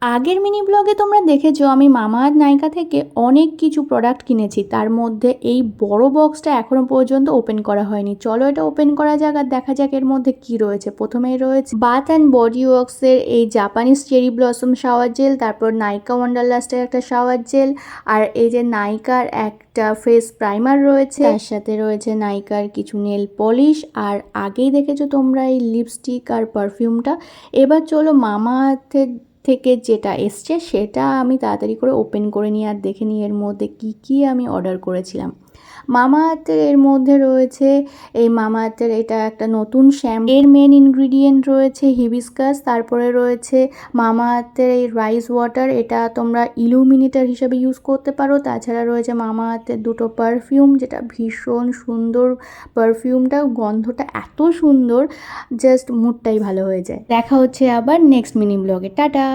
আগের মিনি ব্লগে তোমরা দেখেছো আমি মামাআর্থ নাইকা থেকে অনেক কিছু প্রোডাক্ট কিনেছি, তার মধ্যে এই বড় বক্সটা এখনো পর্যন্ত ওপেন করা হয়নি। চলো এটা ওপেন করা যাক আর দেখা যাক এর মধ্যে কি রয়েছে। প্রথমেই রয়েছে বাথ অ্যান্ড বডি ওয়ার্কসের এই Japanese cherry blossom shower gel, তারপর নাইকা ওয়ান্ডারলাস্টের একটা শাওয়ার জেল, আর এই যে নাইকার একটা ফেস প্রাইমার রয়েছে, তার সাথে রয়েছে নাইকার কিছু নেল পলিশ, আর আগেই দেখেছো তোমরা এই লিপস্টিক আর পারফিউমটা। এবার চলো মামাআর্থের থেকে যেটা এসছে সেটা আমি তাড়াতাড়ি করে ওপেন করে নিই আর দেখে নিই এর মধ্যে কি কি আমি অর্ডার করেছিলাম। মামাআর্থের এর মধ্যে রয়েছে এই মামাআর্থের এটা একটা নতুন শ্যাম্পু, এর মেন ইনগ্রিডিয়েন্ট রয়েছে হিবিস্কাস, তারপরে রয়েছে মামাআর্থের এই রাইস ওয়াটার, এটা তোমরা ইলুমিনেটর হিসেবে ইউজ করতে পারো। তাছাড়া রয়েছে মামাআর্থের দুটো পারফিউম, যেটা ভীষণ সুন্দর পারফিউমটা, গন্ধটা এত সুন্দর, জাস্ট মুডটাই ভালো হয়ে যায়। দেখা হচ্ছে আবার নেক্সট মিনি ব্লগে, টাটা।